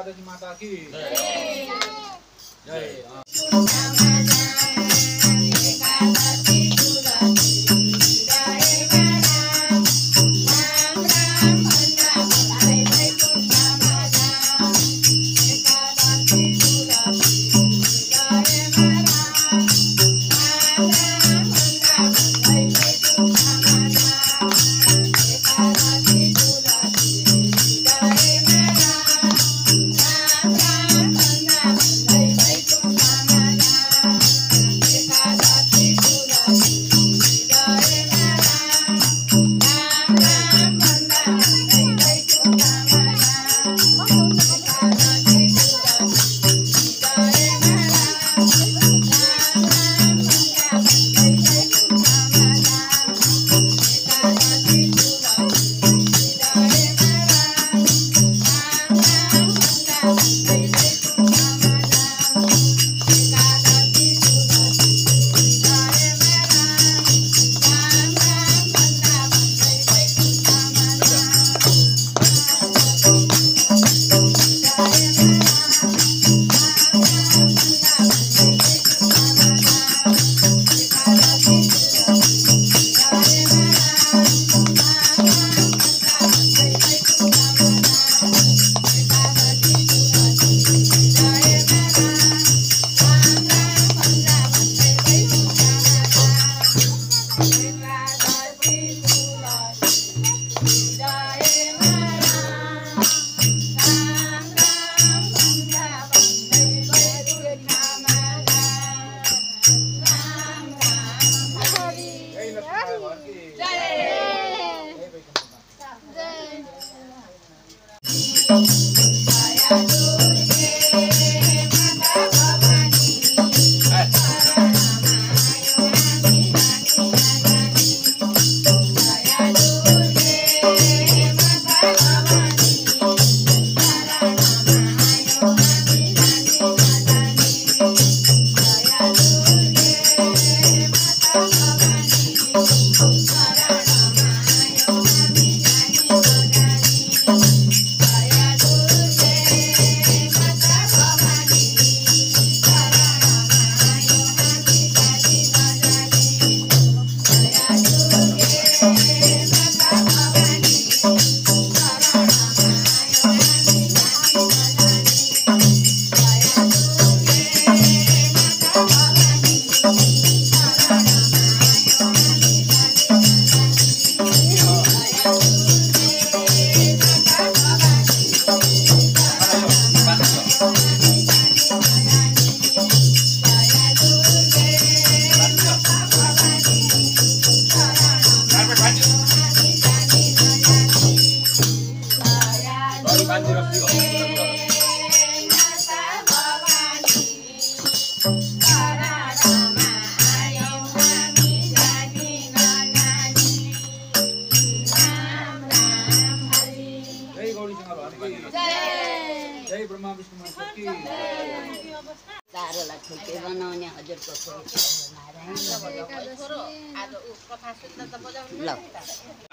एकादशी माता की जय।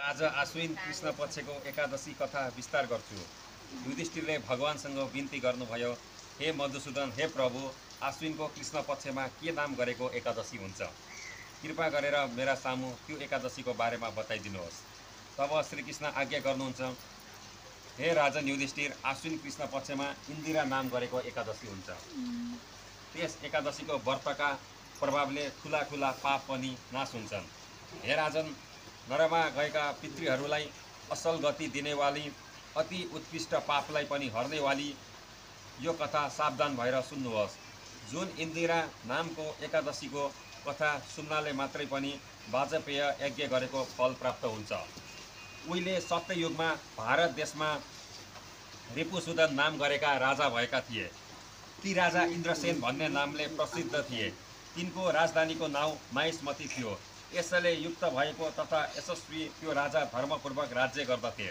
आज आश्विन कृष्ण पक्षको एकादशी कथा विस्तार गर्छु। युधिष्ठिरले भगवानसँग बिन्ती गर्नुभयो, हे मधुसूदन, हे प्रभु, आश्विनको कृष्ण पक्षमा के नाम गरेको एकादशी हुन्छ? कृपा गरेर मेरा सामु त्यो एकादशीको बारेमा बताइदिनुहोस्। तब श्रीकृष्ण आज्ञा गर्नुहुन्छ, हे राजन युधिष्ठिर, आश्विन कृष्ण पक्षमा इन्दिरा नाम गरेको एकादशी हुन्छ। त्यस एकादशीको व्रतका प्रभावले ठुला ठुला पाप पनि नाश हुन्छन्। हे राजन, नरमा गएका पितृहरूलाई असल गति दिनेवाली, अति उत्कृष्ट पापलाई पनि हर्नेवाली यो कथा सावधान भएर सुन्नुहोस्। जुन इन्दिरा नामको एकादशीको कथा सुन्नाले मात्रै पनि वाजपेय यज्ञ गरेको फल प्राप्त हुन्छ। उहिले सत्ययुगमा भारत देशमा रिपुसूदन नाम गरेका राजा भएका थिए। ती राजा इन्द्रसेन भन्ने नामले प्रसिद्ध थिए। तिनको राजधानीको नाउँ माहिष्मती थियो। यसले युक्त भएको तथा यशस्वी त्यो राजा धर्मपूर्वक राज्य गर्दथे।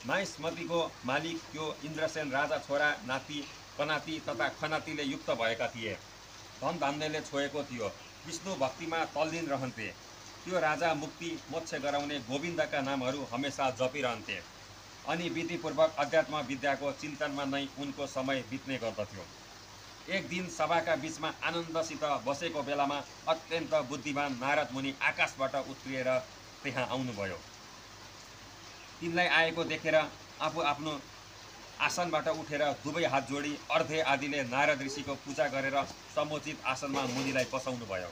माहिष्मतीको मालिक त्यो इन्द्रसेन राजा छोरा, नाति, कनाति तथा खनातिले युक्त भएका थिए। धन धान्यले छोएको थियो। विष्णु भक्तिमा तल्लीन रहन्थे। त्यो राजा मुक्ति मोक्ष गराउने गोविन्दका नामहरू हमेसा जपिरहन्थे। अनि विधिपूर्वक अध्यात्म विद्याको चिन्तनमा नै उनको समय बित्ने गर्दथ्यो। एक दिन सभाका बीचमा आनन्दसित बसेको बेलामा अत्यन्त बुद्धिमान नारद मुनि आकाशबाट उत्रिएर त्यहाँ आउनुभयो। तिनलाई आएको देखेर आफू आफ्नो आसनबाट उठेर दुवै हात जोडी अर्धे आदिले नारद ऋषिको पूजा गरेर समुचित आसनमा मुनिलाई बसाउनु भयो।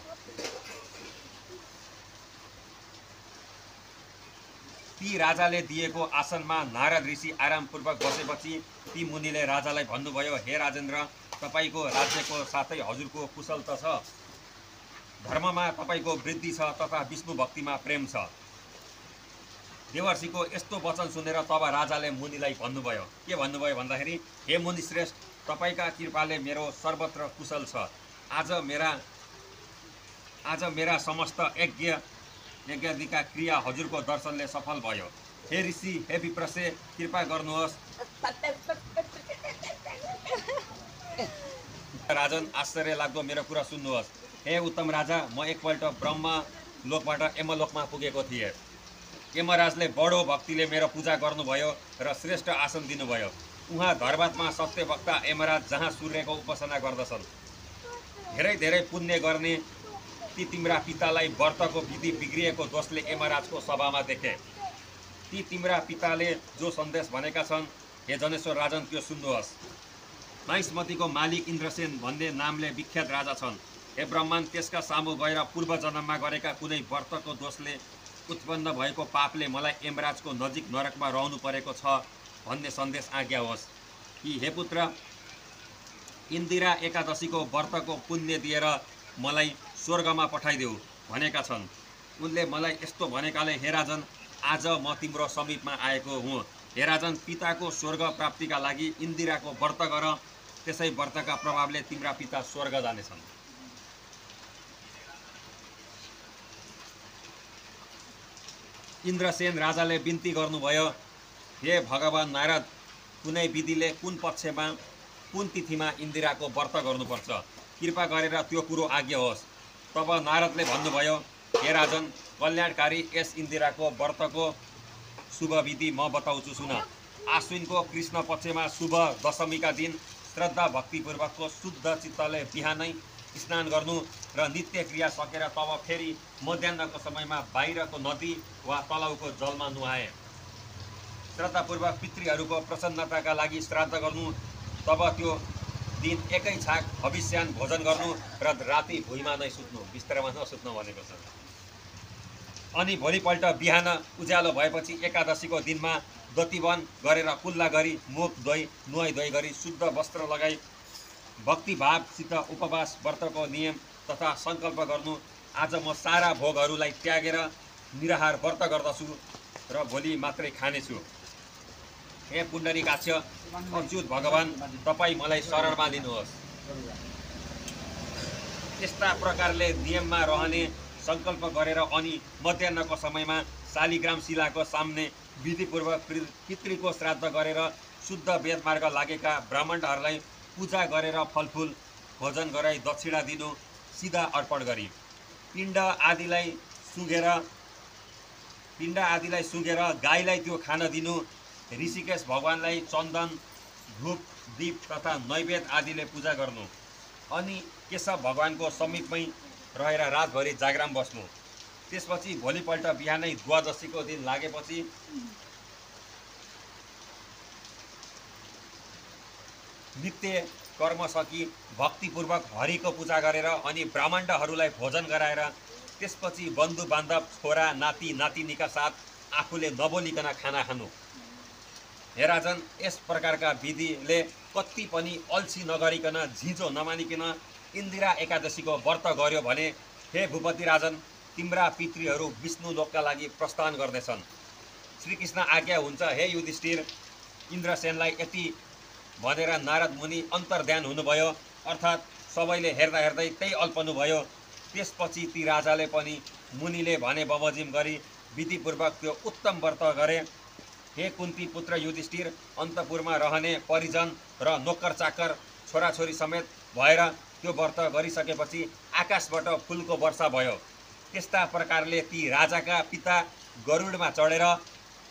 ती राजाले दिएको आसनमा नारद ऋषि आरामपूर्वक बसेपछि ती मुनिले राजालाई भन्नुभयो, हे राजेन्द्र, तपाईको राज्यको साथै हजुरको कुशल त छ, धर्ममा तपाईको वृद्धि छ तथा विष्णु भक्तिमा प्रेम छ। देवर्षिको यस्तो वचन सुनेर तब राजाले मुनिलाई भन्नुभयो, के भन्नुभयो भन्दाखेरि, हे मुनि श्रेष्ठ, तपाईका कृपाले मेरो सर्वत्र कुशल छ। आज मेरा समस्त यज्ञका क्रिया हजुरको दर्शनले सफल भयो। हे ऋषि, हे विप्रसे, कृपा गर्नुहोस्। राजन, आश्चर्य लाग्दो मेरो कुरा सुन्नुहोस्। हे उत्तम राजा, म एकपल्ट ब्रह्म लोकबाट यमलोकमा पुगेको थिएँ। यमराजले बडो भक्तिले मेरो पूजा गर्नुभयो र श्रेष्ठ आसन दिनुभयो। उहाँ धर्मात्मा सत्यवक्ता यमराज जहाँ सूर्यको उपासना गर्दछन्। धेरै धेरै पुण्य गर्ने ती तिम्रा पितालाई व्रतको विधि बिग्रिएको दोषले यमराजको सभामा देखे। ती तिम्रा पिताले जो सन्देश भनेका छन्, हे जनेश्वर राजन, त्यो सुन्नुहोस्। माइसमतीको मालिक इन्द्रसेन भन्ने नामले विख्यात राजा छन्। हे ब्रह्मन, त्यसका सामु गएर पूर्व जन्ममा गरेका कुनै व्रतको दोषले उत्पन्न भएको पापले मलाई यमराजको नजिक नरकमा रहनु परेको छ भन्ने सन्देश आज्ञा होस् कि हे पुत्र, इन्दिरा एकादशीको व्रतको पुण्य दिएर मलाई स्वर्गमा पठाइदेऊ भनेका छन्। उनले मलाई यस्तो भनेकाले हे राजन, आज म तिम्रो समीपमा आएको हुँ। हे राजन, पिताको स्वर्ग प्राप्तिका लागि इन्दिराको व्रत गर, त्यसै व्रतका प्रभावले तिम्रा पिता स्वर्ग जानेछन्। इन्द्रसेन राजाले बिन्ती गर्नुभयो, हे भगवान नारद, कुनै विधिले कुन पक्षमा कुन तिथिमा इन्दिराको व्रत गर्नुपर्छ, कृपा गरेर त्यो कुरो आज्ञा होस्। तब नारदले भन्नुभयो, हे राजन, कल्याणकारी यस इन्दिराको व्रतको शुभ विधि म बताउँछु सुन। आश्विनको कृष्ण पक्षमा शुभ दशमीका दिन श्रद्धा भक्तिपूर्वकको शुद्ध चित्तले बिहानै स्नान गर्नु र नित्य क्रिया सकेर तब फेरि मध्याह्नको समयमा बाहिरको नदी वा तलाउको जलमा नुहाए। श्रद्धापूर्वक पितृहरूको प्रसन्नताका लागि श्राद्ध गर्नु। तब त्यो दिन एकै छाक हविष्यान भोजन गर्नु र राति भुइँमा नै सुत्नु, बिस्तरामा नसुत्नु भनेको छ। अनि भोलिपल्ट बिहान उज्यालो भएपछि एकादशीको दिनमा दतिवन गरेर कुल्ला गरी मुख धोइ नुहाइ धोइ गरी शुद्ध वस्त्र लगाई भक्तिभावसित उपवास व्रतको नियम तथा सङ्कल्प गर्नु। आज म सारा भोगहरूलाई त्यागेर निराहार व्रत गर्दछु र भोलि मात्रै खानेछु। हे पुण्डरीकाक्ष अच्युत भगवान, तपाईँ मलाई शरणमा लिनुहोस्। यस्ता प्रकारले नियममा रहने सङ्कल्प गरेर अनि मध्याह्नको समयमा शालिग्राम शिलाको सामने विधिपूर्वक पितृको श्राद्ध गरेर शुद्ध वेदमार्ग लागेका ब्राह्मणहरूलाई पूजा गरेर फलफुल भोजन गराई दक्षिणा दिनु, सिधा अर्पण गरी पिण्ड आदिलाई सुँघेर गाईलाई त्यो खान दिनु। ऋषिकेश भगवानलाई चन्दन, धूप, दीप तथा नैवेद्य आदिले पूजा गर्नु। अनि केशव भगवानको समीपमै रहेर रातभरि जागराम बस्नु। त्यसपछि भोलिपल्ट बिहानै द्वादशीको दिन लागेपछि नित्य कर्म सकि भक्तिपूर्वक हरिको पूजा गरेर अनि ब्राह्मणहरूलाई भोजन गराएर त्यसपछि बन्धु बान्धव, छोरा नाति नातिनीका साथ आफूले नबोलिकन खाना खानु। हे राजन, यस प्रकारका विधिले कति पनि अल्छी नगरिकन, झिँझो नमानिकन इन्दिरा एकादशीको व्रत गर्यो भने हे भूपति राजन, तिम्रा पितृहरू विष्णु लोकका लागि प्रस्थान गर्नेछन्। श्रीकृष्ण आज्ञा हुन्छ। हे युधिष्ठिर, इन्द्रसेनलाई यति भनेर नारद मुनि अन्तर्ध्यान हुनुभयो, अर्थात् सबैले हेर्दा हेर्दै त्यही अल्पनुभयो। त्यसपछि ती राजाले पनि मुनिले भने बमोजिम गरी विधिपूर्वक त्यो उत्तम व्रत गरे। हे कुन्ती पुत्र युधिष्ठिर, अन्तपुरमा रहने परिजन र नोकर चाकर, छोराछोरी समेत भएर त्यो व्रत गरिसकेपछि आकाशबाट फुलको वर्षा भयो। त्यस्ता प्रकारले ती राजाका पिता गरुडमा चढेर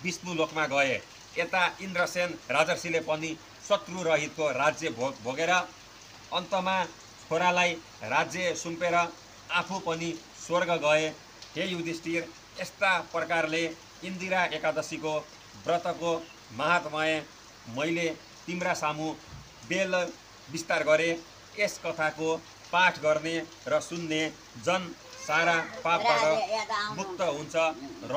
विष्णु लोकमा गए। यता इन्द्रसेन राजर्षिले पनि शत्रु रहितको राज्य भोगेर अन्तमा छोरालाई राज्य सुम्पेर आफू पनि स्वर्ग गए। हे युधिष्ठिर, यस्ता प्रकारले इन्दिरा एकादशीको व्रतको महात्म्य मैले तिम्रा सामु बेल विस्तार गरे। यस कथाको पाठ गर्ने र सुन्ने जन सारा पापबाट मुक्त हुन्छ र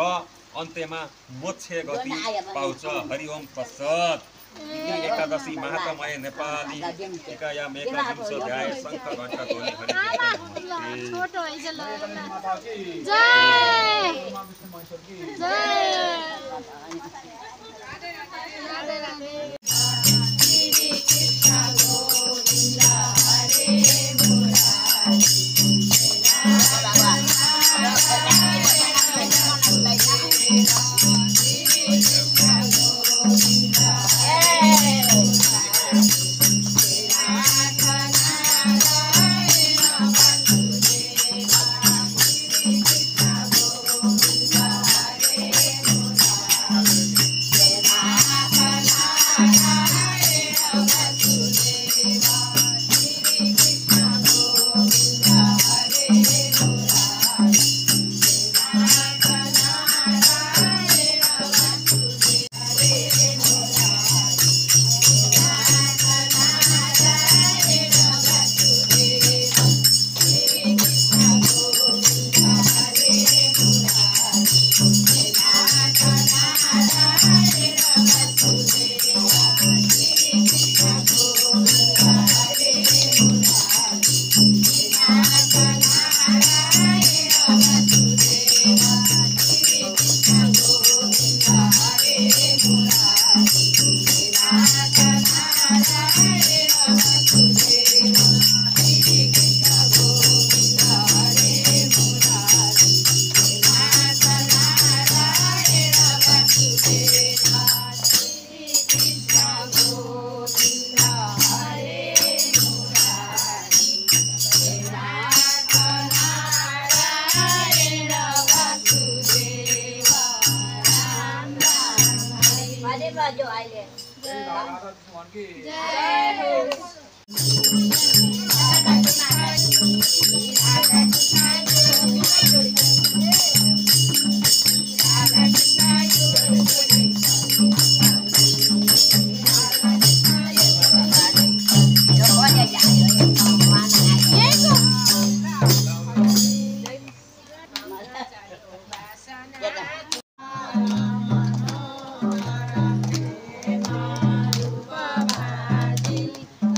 अन्त्यमा मोक्ष गति पाउँछ। हरि ओम तत्सत्। एकादशी महात्म्य नेपाली एकायाम एकादश अध्याय शङ्ख घण्टा ध्वनि हरि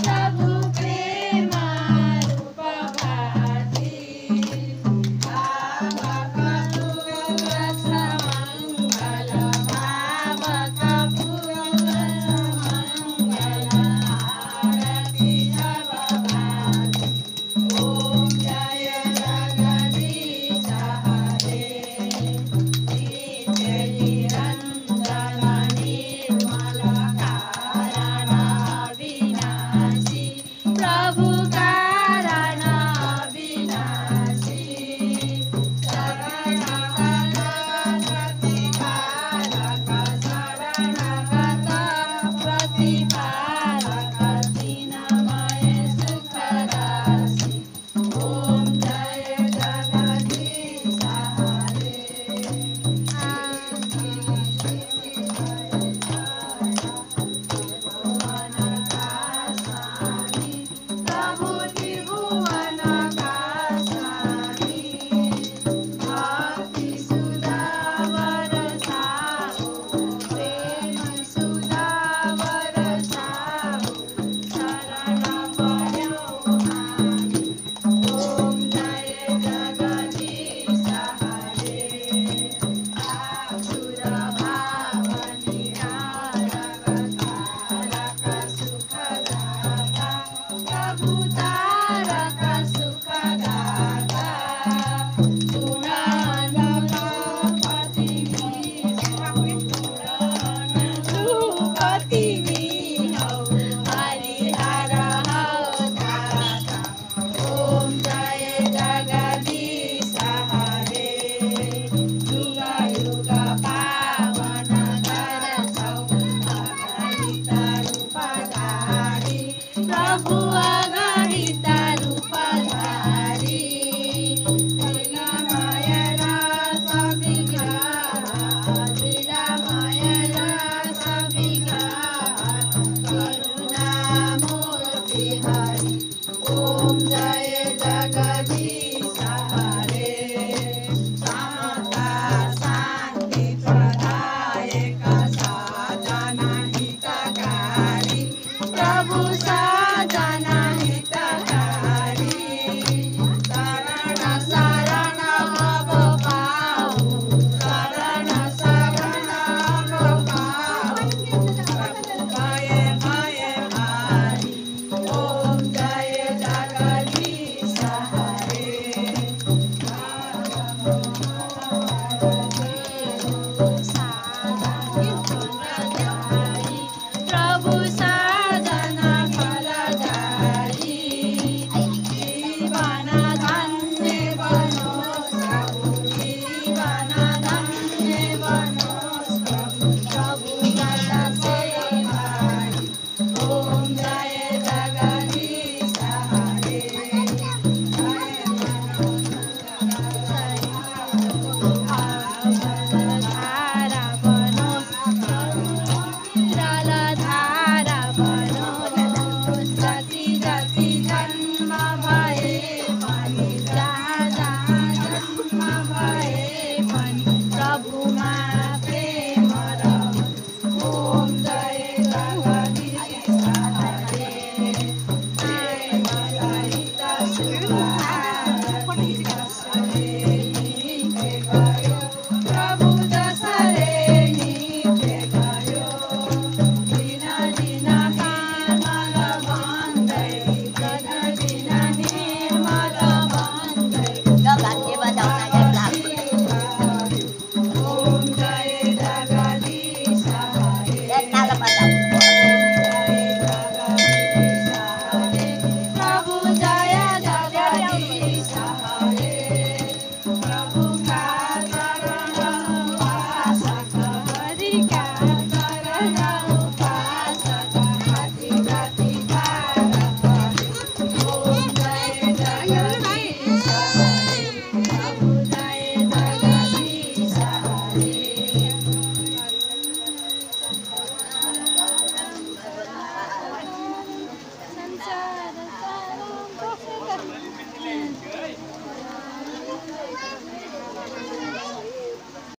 प्रभु हो